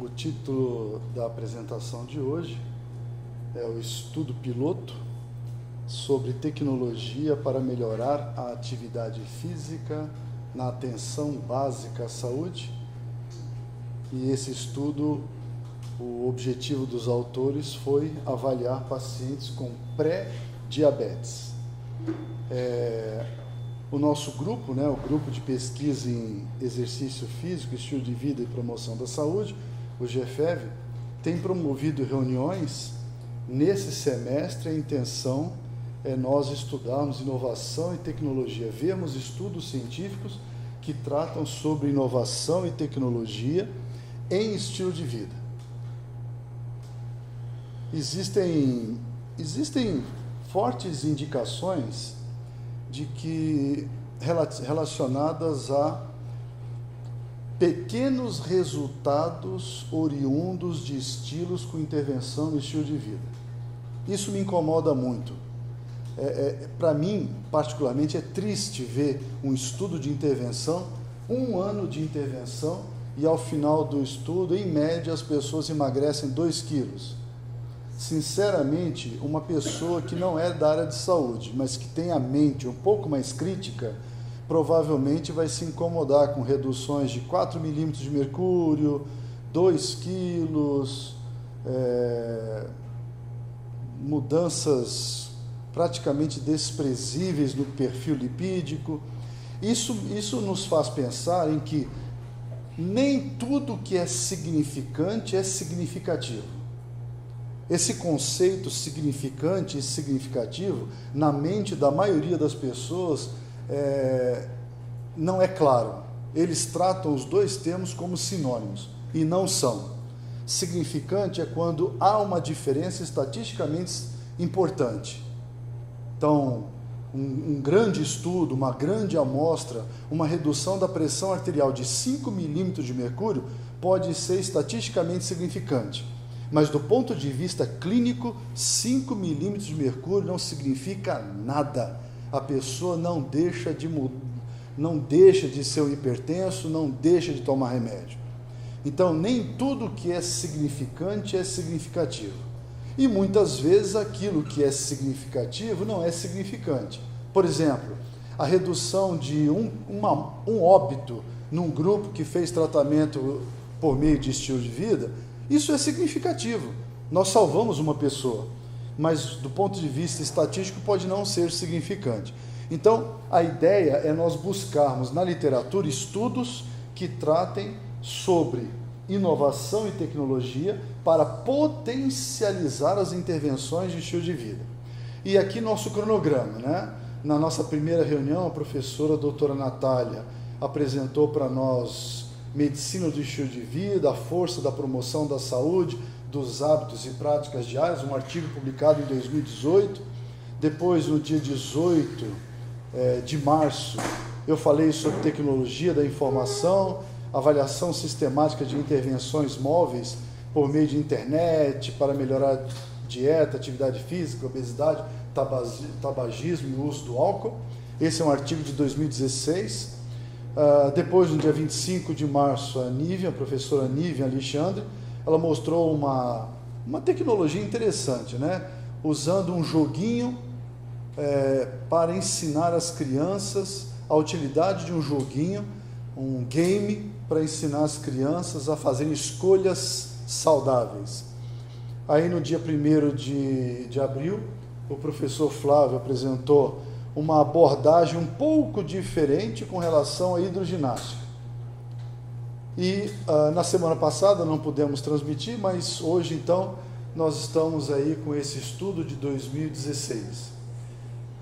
O título da apresentação de hoje é o estudo piloto sobre tecnologia para melhorar a atividade física na atenção básica à saúde. E esse estudo, o objetivo dos autores foi avaliar pacientes com pré-diabetes. O nosso grupo, o grupo de pesquisa em exercício físico, estilo de vida e promoção da saúde, o GFEV, tem promovido reuniões. Nesse semestre, a intenção é nós estudarmos inovação e tecnologia, vermos estudos científicos que tratam sobre inovação e tecnologia em estilo de vida. Existem fortes indicações de que relacionadas a pequenos resultados oriundos de estilos com intervenção no estilo de vida. Isso me incomoda muito. Para mim, particularmente, é triste ver um estudo de intervenção, 1 ano de intervenção, e ao final do estudo, em média, as pessoas emagrecem 2 quilos. Sinceramente, uma pessoa que não é da área de saúde, mas que tem a mente um pouco mais crítica, provavelmente vai se incomodar com reduções de 4 milímetros de mercúrio, 2 quilos, mudanças praticamente desprezíveis no perfil lipídico. Isso nos faz pensar em que nem tudo que é significante é significativo. Esse conceito significante e significativo, na mente da maioria das pessoas, não é claro. Eles tratam os 2 termos como sinônimos, e não são. Significante é quando há uma diferença estatisticamente importante. Então, um grande estudo, uma grande amostra, uma redução da pressão arterial de 5 milímetros de mercúrio pode ser estatisticamente significante. Mas do ponto de vista clínico, 5 milímetros de mercúrio não significa nada. A pessoa não deixa de ser um hipertenso, não deixa de tomar remédio. Então, nem tudo que é significante é significativo. E muitas vezes aquilo que é significativo não é significante. Por exemplo, a redução de um óbito num grupo que fez tratamento por meio de estilo de vida, isso é significativo. Nós salvamos uma pessoa, mas do ponto de vista estatístico pode não ser significante. Então, a ideia é nós buscarmos na literatura estudos que tratem sobre inovação e tecnologia para potencializar as intervenções de estilo de vida. E aqui nosso cronograma, Na nossa primeira reunião, a professora a doutora Natália apresentou para nós medicina do estilo de vida, a força da promoção da saúde, dos hábitos e práticas diárias, um artigo publicado em 2018. Depois, no dia 18 de março, eu falei sobre tecnologia da informação, avaliação sistemática de intervenções móveis por meio de internet para melhorar dieta, atividade física, obesidade, tabagismo e o uso do álcool. Esse é um artigo de 2016. Depois, no dia 25 de março, a professora Nívia Alexandre, ela mostrou uma tecnologia interessante, usando um joguinho para ensinar as crianças a utilidade de um joguinho, um game, para ensinar as crianças a fazerem escolhas saudáveis. Aí, no dia 1º de abril, o professor Flávio apresentou uma abordagem um pouco diferente com relação à hidroginástica. E na semana passada não pudemos transmitir, mas hoje, então, nós estamos aí com esse estudo de 2016.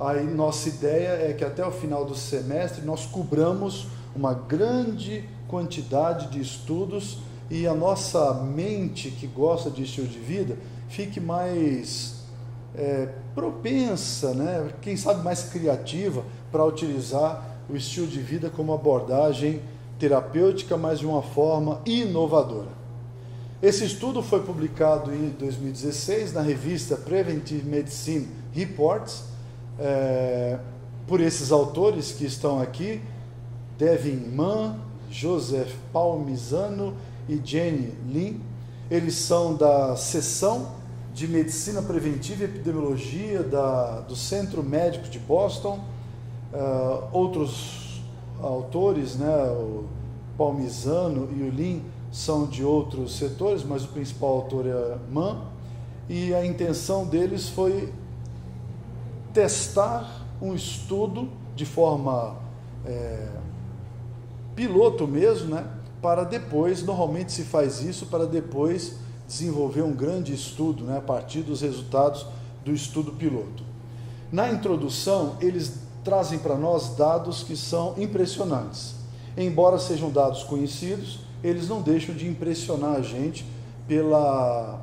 Aí nossa ideia é que até o final do semestre nós cobramos uma grande quantidade de estudos e a nossa mente que gosta de estilo de vida fique mais propensa, quem sabe mais criativa para utilizar o estilo de vida como abordagem terapêutica, mas de uma forma inovadora. Esse estudo foi publicado em 2016 na revista Preventive Medicine Reports, por esses autores que estão aqui, Devin Mann, Joseph Palmisano e Jenny Lin. Eles são da seção de Medicina Preventiva e Epidemiologia do Centro Médico de Boston. Outros autores, né, o Palmisano e o Lin, são de outros setores, mas o principal autor é Mann, e a intenção deles foi testar um estudo de forma piloto mesmo, né, para depois, normalmente se faz isso para depois desenvolver um grande estudo, né, a partir dos resultados do estudo piloto. Na introdução, eles trazem para nós dados que são impressionantes. Embora sejam dados conhecidos, eles não deixam de impressionar a gente pela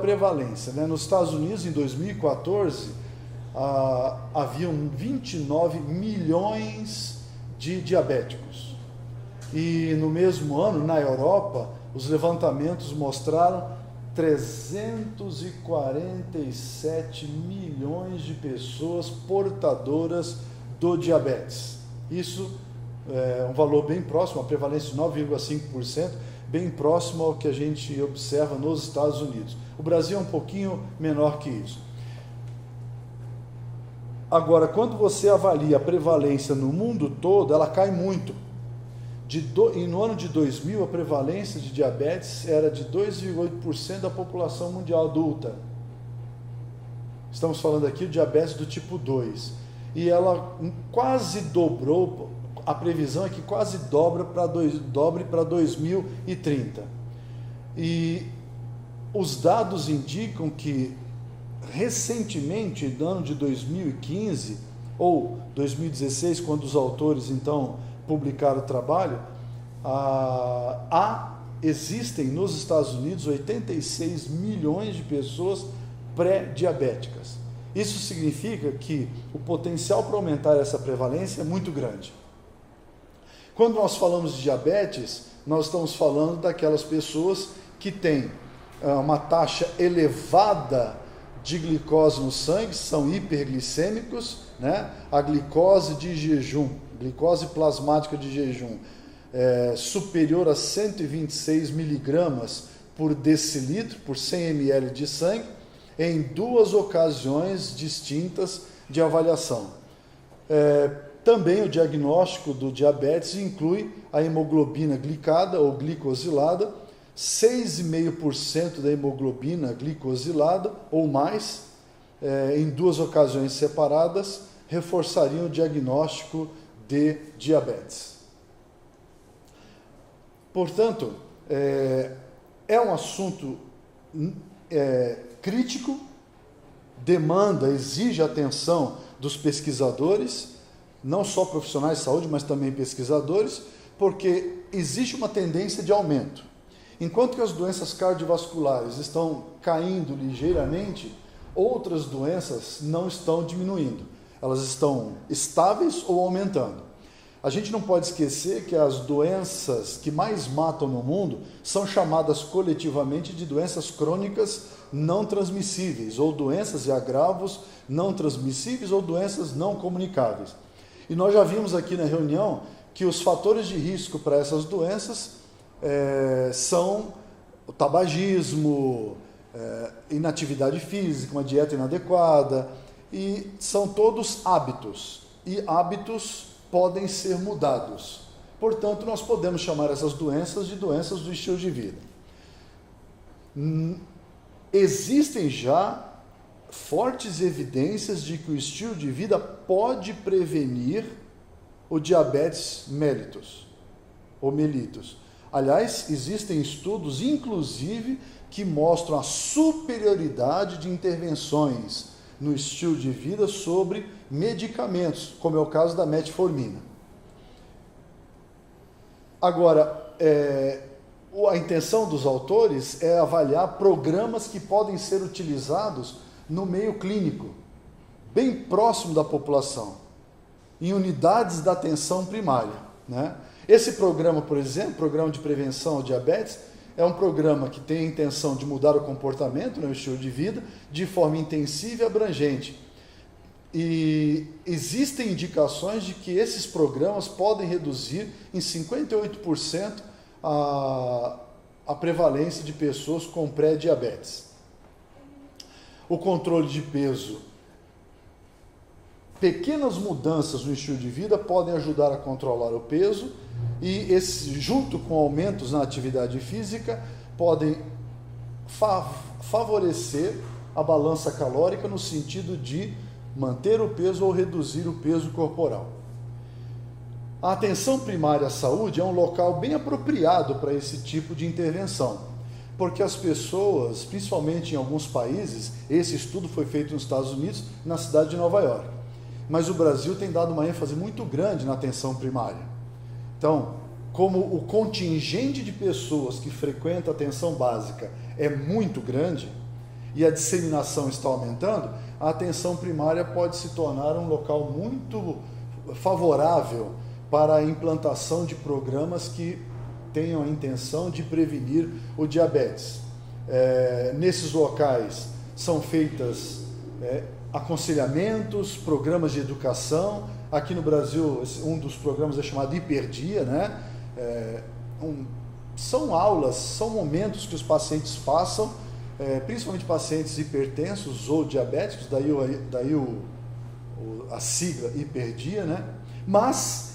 prevalência, né? Nos Estados Unidos, em 2014, haviam 29 milhões de diabéticos. E no mesmo ano, na Europa, os levantamentos mostraram 347 milhões de pessoas portadoras do diabetes. Isso é um valor bem próximo, a prevalência de 9,5%, bem próximo ao que a gente observa nos Estados Unidos. O Brasil é um pouquinho menor que isso. Agora, quando você avalia a prevalência no mundo todo, ela cai muito. No ano de 2000, a prevalência de diabetes era de 2,8% da população mundial adulta. Estamos falando aqui do diabetes do tipo 2. E ela quase dobrou, a previsão é que quase dobre para 2030. E os dados indicam que, recentemente, no ano de 2015, ou 2016, quando os autores, então, publicaram o trabalho, existem nos Estados Unidos 86 milhões de pessoas pré-diabéticas. Isso significa que o potencial para aumentar essa prevalência é muito grande. Quando nós falamos de diabetes, nós estamos falando daquelas pessoas que têm uma taxa elevada de glicose no sangue, são hiperglicêmicos, né? A glicose de jejum, glicose plasmática de jejum, superior a 126 miligramas por decilitro, por 100 ml de sangue, em 2 ocasiões distintas de avaliação. Também o diagnóstico do diabetes inclui a hemoglobina glicada ou glicosilada, 6,5% da hemoglobina glicosilada ou mais, em 2 ocasiões separadas, reforçariam o diagnóstico de diabetes. Portanto, é um assunto crítico, exige a atenção dos pesquisadores, não só profissionais de saúde, mas também pesquisadores, porque existe uma tendência de aumento. Enquanto que as doenças cardiovasculares estão caindo ligeiramente, outras doenças não estão diminuindo. Elas estão estáveis ou aumentando. A gente não pode esquecer que as doenças que mais matam no mundo são chamadas coletivamente de doenças crônicas não transmissíveis, ou doenças e agravos não transmissíveis, ou doenças não comunicáveis. E nós já vimos aqui na reunião que os fatores de risco para essas doenças são o tabagismo, inatividade física, uma dieta inadequada, e são todos hábitos, e hábitos podem ser mudados. Portanto, nós podemos chamar essas doenças de doenças do estilo de vida. Existem já fortes evidências de que o estilo de vida pode prevenir o diabetes mellitus ou mellitus. Aliás, existem estudos, inclusive, que mostram a superioridade de intervenções no estilo de vida sobre medicamentos, como é o caso da metformina. Agora, a intenção dos autores é avaliar programas que podem ser utilizados no meio clínico, bem próximo da população, em unidades da atenção primária, né? Esse programa, por exemplo, Programa de Prevenção ao Diabetes, é um programa que tem a intenção de mudar o comportamento, né, o estilo de vida, de forma intensiva e abrangente. E existem indicações de que esses programas podem reduzir em 58% a a prevalência de pessoas com pré-diabetes. O controle de peso. Pequenas mudanças no estilo de vida podem ajudar a controlar o peso e, junto com aumentos na atividade física, podem favorecer a balança calórica no sentido de manter o peso ou reduzir o peso corporal. A atenção primária à saúde é um local bem apropriado para esse tipo de intervenção, porque as pessoas, principalmente em alguns países, esse estudo foi feito nos Estados Unidos, na cidade de Nova York, mas o Brasil tem dado uma ênfase muito grande na atenção primária. Então, como o contingente de pessoas que frequenta a atenção básica é muito grande e a disseminação está aumentando, a atenção primária pode se tornar um local muito favorável para a implantação de programas que tenham a intenção de prevenir o diabetes. Nesses locais são feitas aconselhamentos, programas de educação. Aqui no Brasil, um dos programas é chamado Hiperdia, né? São aulas, são momentos que os pacientes passam, principalmente pacientes hipertensos ou diabéticos, daí a sigla Hiperdia, né? Mas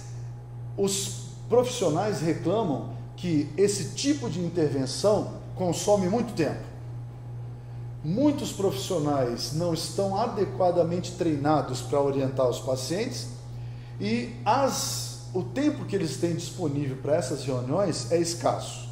os profissionais reclamam que esse tipo de intervenção consome muito tempo. Muitos profissionais não estão adequadamente treinados para orientar os pacientes e o tempo que eles têm disponível para essas reuniões é escasso.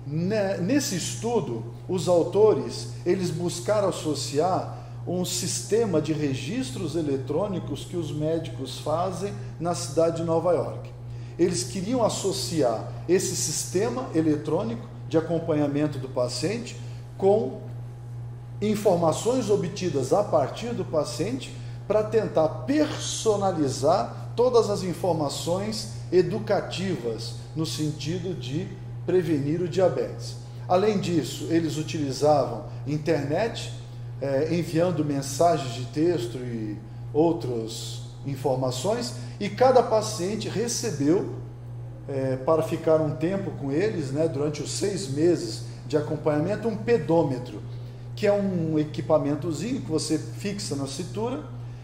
Nesse estudo, os autores eles buscaram associar um sistema de registros eletrônicos que os médicos fazem na cidade de Nova York. Eles queriam associar esse sistema eletrônico de acompanhamento do paciente com informações obtidas a partir do paciente para tentar personalizar todas as informações educativas no sentido de prevenir o diabetes. Além disso, eles utilizavam internet, enviando mensagens de texto e outras informações, e cada paciente recebeu, para ficar um tempo com eles, né, durante os 6 meses de acompanhamento, um pedômetro, que é um equipamentozinho que você fixa na cintura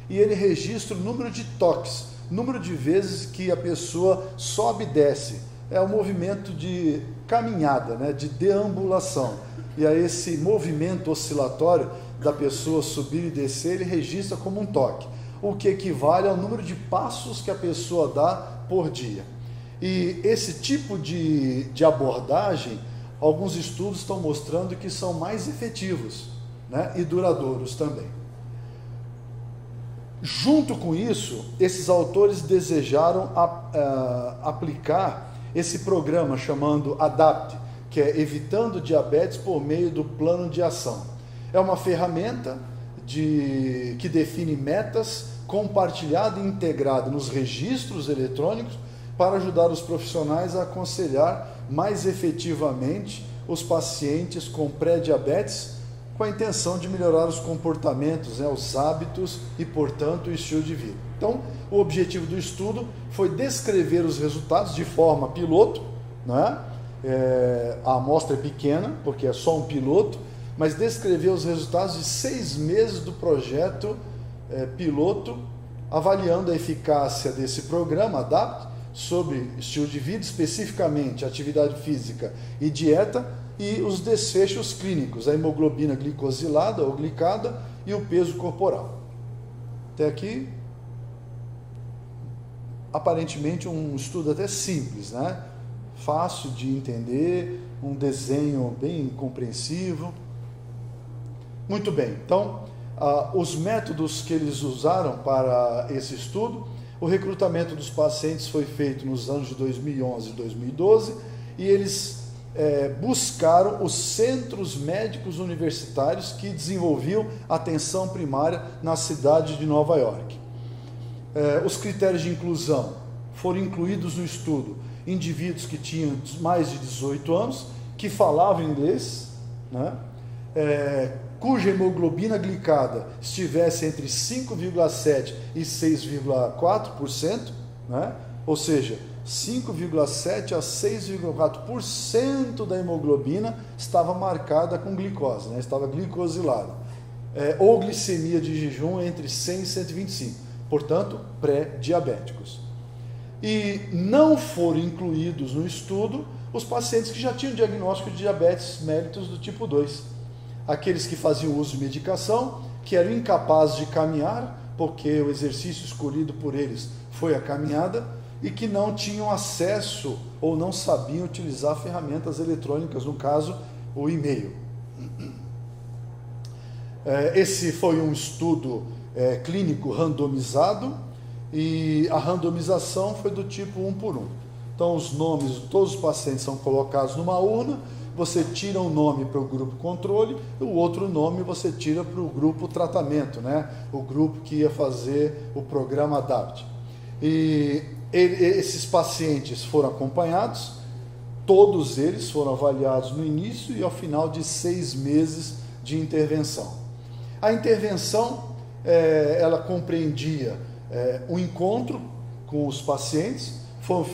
e ele registra o número de toques, número de vezes que a pessoa sobe e desce. É um movimento de caminhada, né, de deambulação. E aí esse movimento oscilatório da pessoa subir e descer, ele registra como um toque, o que equivale ao número de passos que a pessoa dá por dia. E esse tipo de abordagem, alguns estudos estão mostrando que são mais efetivos, né, e duradouros também. Junto com isso, esses autores desejaram aplicar esse programa chamando ADAPT, que é Evitando Diabetes por meio do Plano de Ação. É uma ferramenta que define metas compartilhada e integrada nos registros eletrônicos para ajudar os profissionais a aconselhar mais efetivamente os pacientes com pré-diabetes com a intenção de melhorar os comportamentos, né, os hábitos e, portanto, o estilo de vida. Então, o objetivo do estudo foi descrever os resultados de forma piloto, né? A amostra é pequena, porque é só um piloto, mas descrever os resultados de 6 meses do projeto piloto, avaliando a eficácia desse programa ADAPT sobre estilo de vida, especificamente atividade física e dieta, e os desfechos clínicos, a hemoglobina glicosilada ou glicada e o peso corporal. Até aqui, aparentemente um estudo até simples, né? Fácil de entender, um desenho bem compreensivo. Muito bem, então, os métodos que eles usaram para esse estudo: o recrutamento dos pacientes foi feito nos anos de 2011 e 2012, e eles buscaram os centros médicos universitários que desenvolviam atenção primária na cidade de Nova York. Os critérios de inclusão foram incluídos no estudo indivíduos que tinham mais de 18 anos, que falavam inglês, né? Cuja hemoglobina glicada estivesse entre 5,7% e 6,4%, né? Ou seja, 5,7 a 6,4% da hemoglobina estava marcada com glicose, né? Estava glicosilada. Ou glicemia de jejum entre 100 e 125, portanto, pré-diabéticos. E não foram incluídos no estudo os pacientes que já tinham diagnóstico de diabetes mellitus do tipo 2. Aqueles que faziam uso de medicação, que eram incapazes de caminhar, porque o exercício escolhido por eles foi a caminhada, e que não tinham acesso ou não sabiam utilizar ferramentas eletrônicas, no caso, o e-mail. Esse foi um estudo clínico randomizado, e a randomização foi do tipo 1 por 1. Então, os nomes de todos os pacientes são colocados numa urna, você tira um nome para o grupo controle, e o outro nome você tira para o grupo tratamento, né? O grupo que ia fazer o programa ADAPT. E esses pacientes foram acompanhados, todos eles foram avaliados no início e ao final de 6 meses de intervenção. A intervenção, ela compreendia um encontro com os pacientes, foram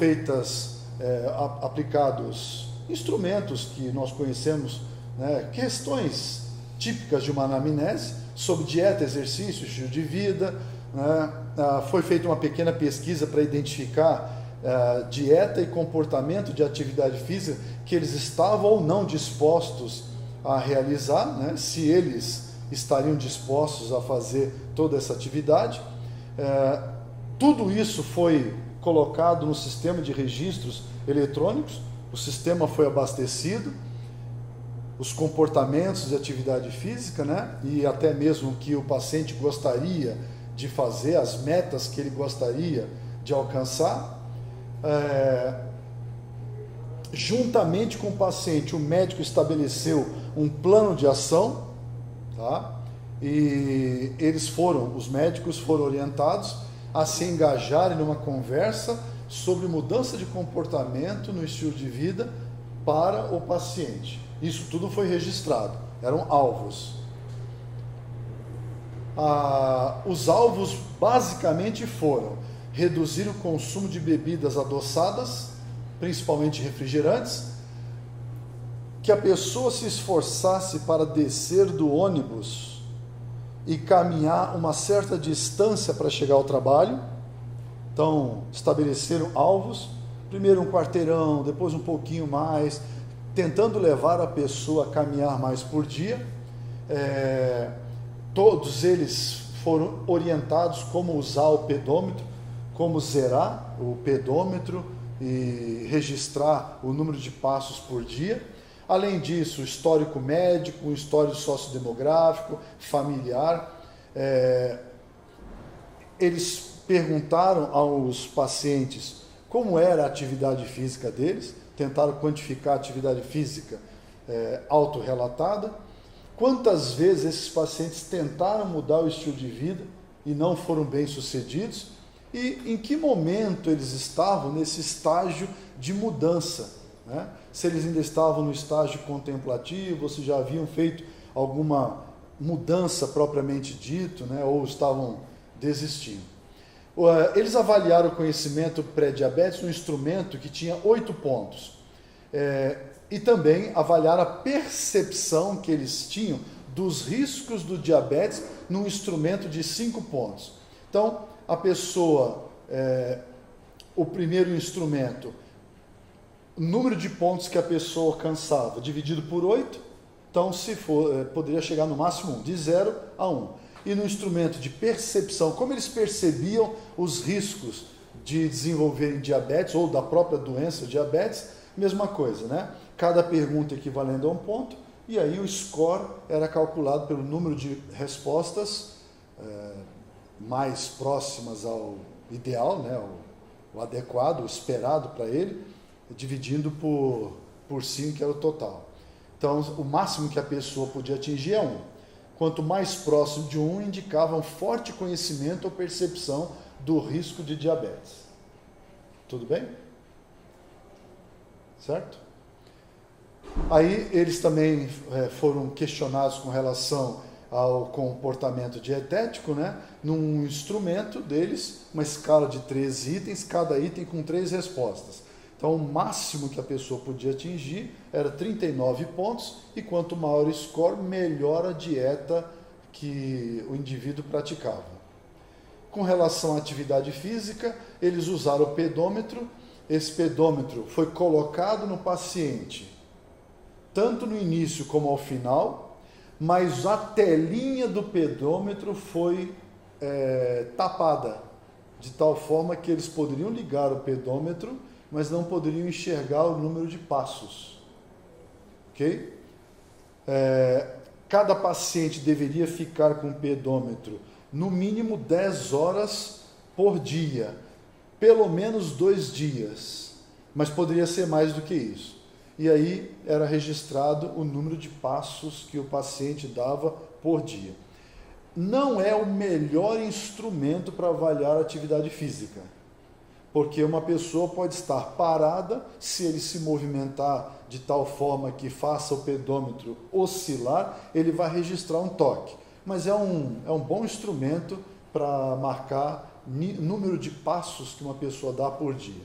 aplicados instrumentos que nós conhecemos, né, questões típicas de uma anamnese, sobre dieta, exercício, estilo de vida, né, foi feita uma pequena pesquisa para identificar dieta e comportamento de atividade física que eles estavam ou não dispostos a realizar, né, se eles estariam dispostos a fazer toda essa atividade. Tudo isso foi colocado no sistema de registros eletrônicos, o sistema foi abastecido, os comportamentos de atividade física, né, e até mesmo o que o paciente gostaria de fazer, as metas que ele gostaria de alcançar. Juntamente com o paciente, o médico estabeleceu um plano de ação, tá? E os médicos foram orientados a se engajarem numa conversa sobre mudança de comportamento no estilo de vida para o paciente. Isso tudo foi registrado, eram alvos. Os alvos basicamente foram reduzir o consumo de bebidas adoçadas, principalmente refrigerantes, que a pessoa se esforçasse para descer do ônibus e caminhar uma certa distância para chegar ao trabalho. Então, estabeleceram alvos, primeiro um quarteirão, depois um pouquinho mais, tentando levar a pessoa a caminhar mais por dia. Todos eles foram orientados como usar o pedômetro, como zerar o pedômetro e registrar o número de passos por dia. Além disso, histórico médico, histórico sociodemográfico, familiar. Eles perguntaram aos pacientes como era a atividade física deles, tentaram quantificar a atividade física autorrelatada. Quantas vezes esses pacientes tentaram mudar o estilo de vida e não foram bem sucedidos? E em que momento eles estavam nesse estágio de mudança, né? Se eles ainda estavam no estágio contemplativo, ou se já haviam feito alguma mudança propriamente dito, né? Ou estavam desistindo. Eles avaliaram o conhecimento pré-diabetes num instrumento que tinha 8 pontos. E também avaliaram a percepção que eles tinham dos riscos do diabetes num instrumento de 5 pontos. Então, a pessoa, o primeiro instrumento, o número de pontos que a pessoa alcançava, dividido por 8, então poderia chegar no máximo 1, de 0 a 1. E no instrumento de percepção, como eles percebiam os riscos de desenvolverem diabetes ou da própria doença diabetes, mesma coisa, né? Cada pergunta equivalendo a 1 ponto, e aí o score era calculado pelo número de respostas mais próximas ao ideal, né? O adequado, o esperado para ele, dividindo por 5, que era o total. Então, o máximo que a pessoa podia atingir é 1. Quanto mais próximo de 1, indicava um forte conhecimento ou percepção do risco de diabetes. Tudo bem? Certo? Aí eles também foram questionados com relação ao comportamento dietético, né, num instrumento deles, uma escala de 13 itens, cada item com 3 respostas. Então, o máximo que a pessoa podia atingir era 39 pontos, e quanto maior o score, melhor a dieta que o indivíduo praticava. Com relação à atividade física, eles usaram o pedômetro. Esse pedômetro foi colocado no paciente, tanto no início como ao final, mas a telinha do pedômetro foi tapada, de tal forma que eles poderiam ligar o pedômetro, mas não poderiam enxergar o número de passos. Ok? Cada paciente deveria ficar com o pedômetro no mínimo 10 horas por dia, pelo menos 2 dias, mas poderia ser mais do que isso. E aí era registrado o número de passos que o paciente dava por dia. Não é o melhor instrumento para avaliar a atividade física, porque uma pessoa pode estar parada, se ele se movimentar de tal forma que faça o pedômetro oscilar, ele vai registrar um toque. Mas é um bom instrumento para marcar número de passos que uma pessoa dá por dia.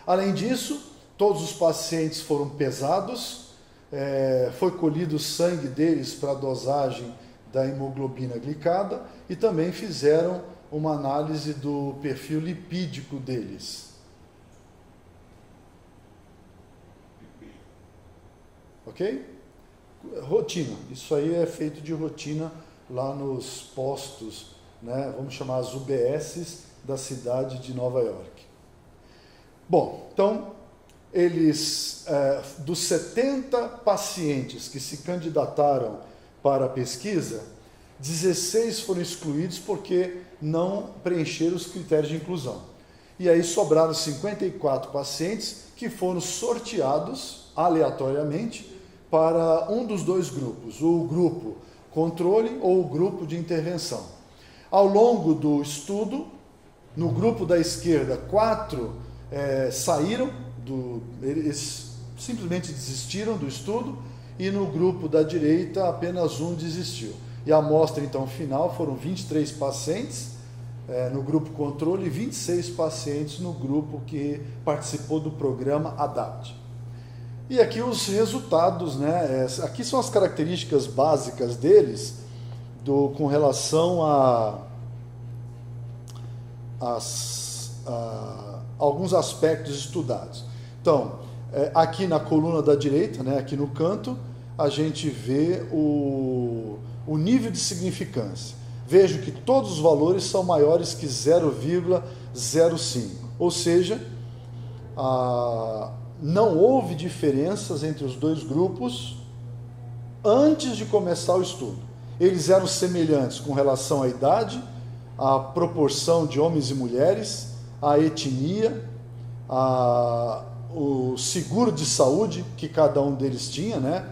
Além disso, todos os pacientes foram pesados, foi colhido o sangue deles para a dosagem da hemoglobina glicada e também fizeram uma análise do perfil lipídico deles. Ok? Rotina. Isso aí é feito de rotina lá nos postos, né? Vamos chamar as UBSs da cidade de Nova York. Bom, então, eles, dos 70 pacientes que se candidataram para a pesquisa, 16 foram excluídos porque não preencheram os critérios de inclusão. E aí sobraram 54 pacientes que foram sorteados aleatoriamente para um dos 2 grupos, o grupo controle ou o grupo de intervenção. Ao longo do estudo, no grupo da esquerda, 4 saíram, eles simplesmente desistiram do estudo, e no grupo da direita apenas 1 desistiu. E a amostra então final foram 23 pacientes no grupo controle e 26 pacientes no grupo que participou do programa ADAPT. E aqui os resultados, né? Aqui são as características básicas deles com relação a alguns aspectos estudados. Então, aqui na coluna da direita, né, aqui no canto, a gente vê o nível de significância. Vejo que todos os valores são maiores que 0,05, ou seja, não houve diferenças entre os 2 grupos antes de começar o estudo. Eles eram semelhantes com relação à idade, à proporção de homens e mulheres, à etnia, o seguro de saúde que cada um deles tinha, né?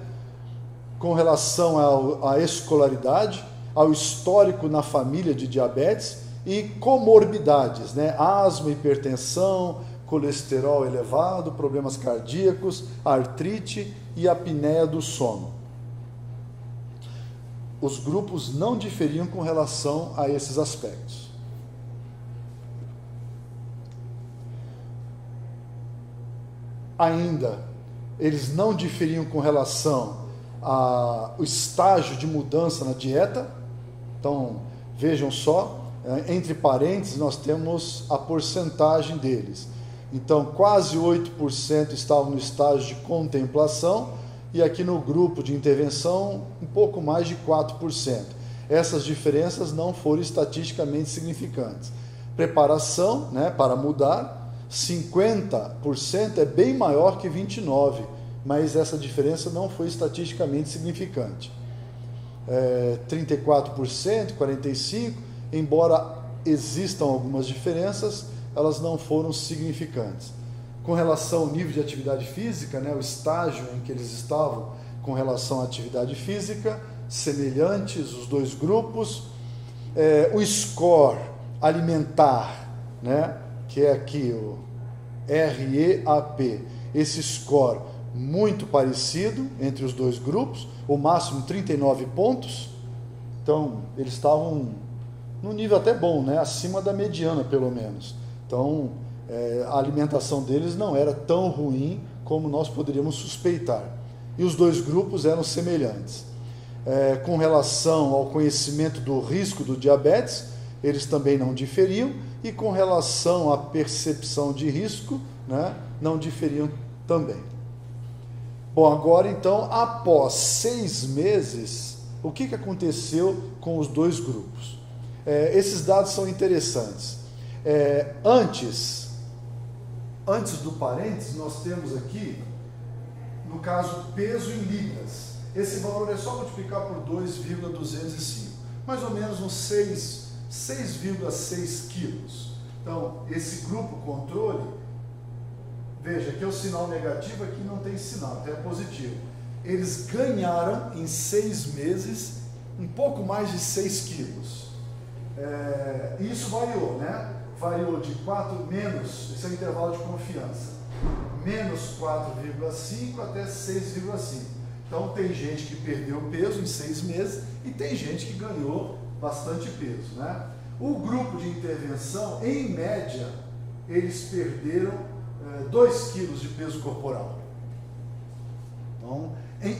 Com relação à escolaridade, ao histórico na família de diabetes e comorbidades, né? Asma, hipertensão, colesterol elevado, problemas cardíacos, artrite e apneia do sono. Os grupos não diferiam com relação a esses aspectos. Ainda, eles não diferiam com relação ao estágio de mudança na dieta. Então, vejam só, entre parênteses, nós temos a porcentagem deles. Então, quase 8% estavam no estágio de contemplação, e aqui no grupo de intervenção, um pouco mais de 4%. Essas diferenças não foram estatisticamente significantes. Preparação, né, para mudar, 50% é bem maior que 29%, mas essa diferença não foi estatisticamente significante. 34%, 45%, embora existam algumas diferenças, elas não foram significantes. Com relação ao nível de atividade física, né, o estágio em que eles estavam com relação à atividade física, semelhantes os 2 grupos. O score alimentar, né, que é aqui o REAP, esse score muito parecido entre os dois grupos, o máximo 39 pontos. Então, eles estavam num nível até bom, né? Acima da mediana, pelo menos. Então, a alimentação deles não era tão ruim como nós poderíamos suspeitar. E os dois grupos eram semelhantes. Com relação ao conhecimento do risco do diabetes, eles também não diferiam, e com relação à percepção de risco, né, não diferiam também. Bom, agora então, após 6 meses, o que aconteceu com os dois grupos? Esses dados são interessantes. Antes do parênteses, nós temos aqui, no caso, peso em libras. Esse valor é só multiplicar por 2,205, mais ou menos uns 6,6 quilos. Então, esse grupo controle, veja que é o sinal negativo, aqui não tem sinal, então é positivo. Eles ganharam em 6 meses um pouco mais de 6 quilos. Isso variou, né? Variou de 4 menos, esse é o intervalo de confiança, menos 4,5 até 6,5. Então, tem gente que perdeu peso em 6 meses e tem gente que ganhou bastante peso, né? O grupo de intervenção, em média, eles perderam 2 quilos de peso corporal. Então,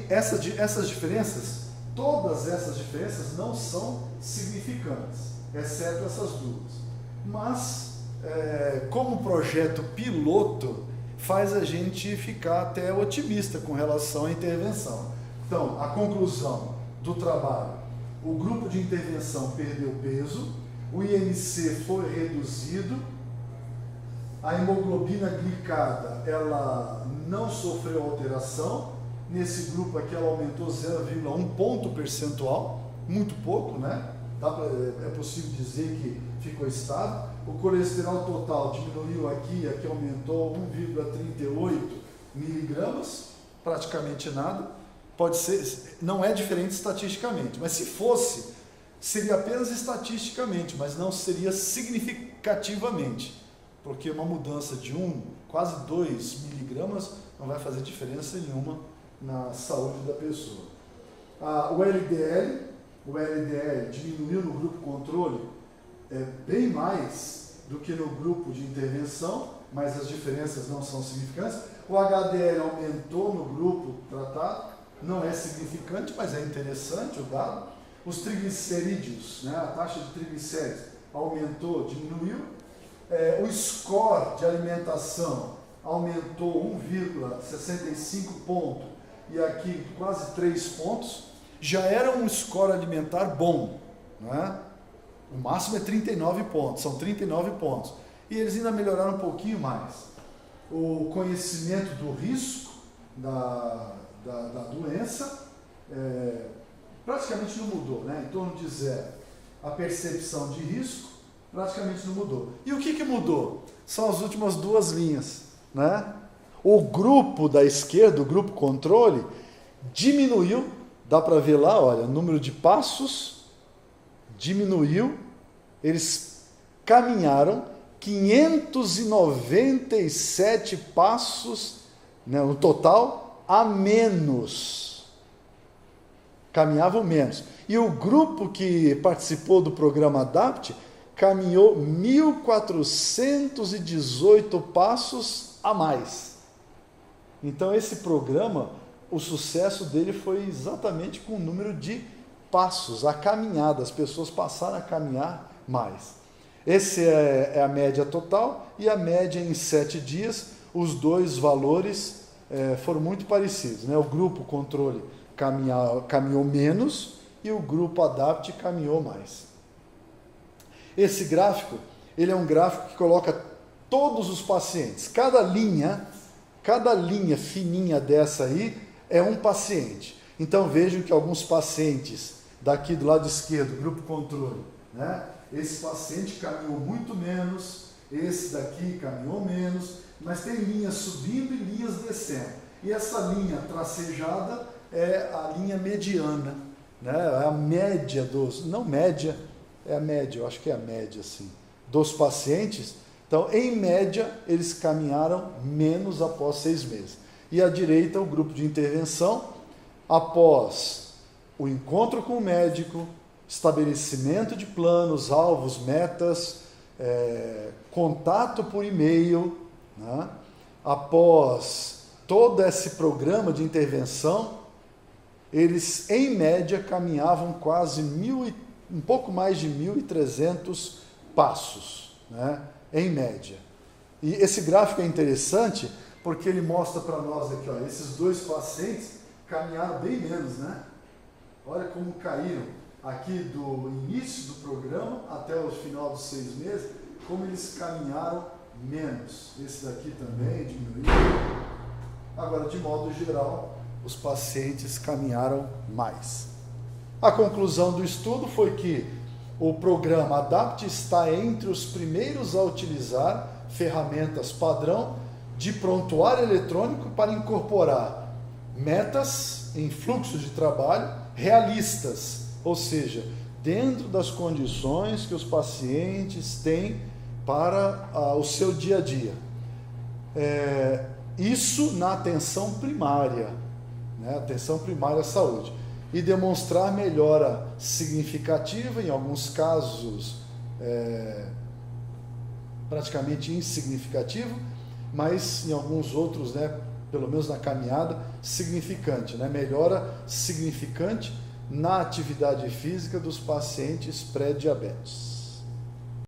essas diferenças, todas essas diferenças não são significantes, exceto essas duas. Mas, como projeto piloto, faz a gente ficar até otimista com relação à intervenção. Então, a conclusão do trabalho: o grupo de intervenção perdeu peso, o IMC foi reduzido, a hemoglobina glicada ela não sofreu alteração. Nesse grupo aqui ela aumentou 0,1 ponto percentual, muito pouco, né? É possível dizer que ficou estável. O colesterol total diminuiu aqui aumentou 1,38 miligramas, praticamente nada. Pode ser, não é diferente estatisticamente, mas se fosse, seria apenas estatisticamente, mas não seria significativamente, porque uma mudança de quase 2 miligramas não vai fazer diferença nenhuma na saúde da pessoa. O LDL diminuiu no grupo controle bem mais do que no grupo de intervenção, mas as diferenças não são significantes. O HDL aumentou no grupo tratado, não é significante, mas é interessante o dado. Os triglicerídeos, né, a taxa de triglicéridos aumentou, diminuiu. O score de alimentação aumentou 1,65 ponto e aqui quase 3 pontos. Já era um score alimentar bom, né? O máximo é 39 pontos, são 39 pontos. E eles ainda melhoraram um pouquinho mais. O conhecimento do risco da doença praticamente não mudou, né? Em torno de 0. A percepção de risco praticamente não mudou. E o que mudou? São as últimas 2 linhas, né? O grupo da esquerda, o grupo controle, diminuiu, dá para ver lá, olha, o número de passos diminuiu, eles caminharam 597 passos, né, no total, a menos. Caminhavam menos. E o grupo que participou do programa ADAPT caminhou 1.418 passos a mais. Então, esse programa, o sucesso dele foi exatamente com o número de passos, a caminhada, as pessoas passaram a caminhar mais. Essa é a média total, e a média em 7 dias, os dois valores foram muito parecidos, né? O grupo controle caminhou menos e o grupo ADAPT caminhou mais. Esse gráfico, ele é um gráfico que coloca todos os pacientes, cada linha fininha dessa aí é um paciente. Então vejam que alguns pacientes daqui do lado esquerdo, grupo controle, né? Esse paciente caminhou muito menos, esse daqui caminhou menos, mas tem linhas subindo e linhas descendo. E essa linha tracejada é a linha mediana, né? É a média não média, é a média, eu acho que é a média, assim, dos pacientes. Então, em média, eles caminharam menos após 6 meses. E à direita, o grupo de intervenção, após o encontro com o médico, estabelecimento de planos, alvos, metas, contato por e-mail, né? Após todo esse programa de intervenção, eles, em média, caminhavam quase um pouco mais de 1.300 passos, né? Em média. E esse gráfico é interessante porque ele mostra para nós aqui, ó, esses dois pacientes caminharam bem menos, né? Olha como caíram aqui do início do programa até o final dos 6 meses, como eles caminharam menos. Esse daqui também diminuiu. Agora, de modo geral, os pacientes caminharam mais. A conclusão do estudo foi que o programa ADAPT está entre os primeiros a utilizar ferramentas padrão de prontuário eletrônico para incorporar metas em fluxos de trabalho realistas, ou seja, dentro das condições que os pacientes têm para o seu dia a dia. Isso na atenção primária, né? Atenção primária à saúde. E demonstrar melhora significativa, em alguns casos praticamente insignificativo, mas em alguns outros, né, pelo menos na caminhada, significante, né? Melhora significante na atividade física dos pacientes pré-diabetes.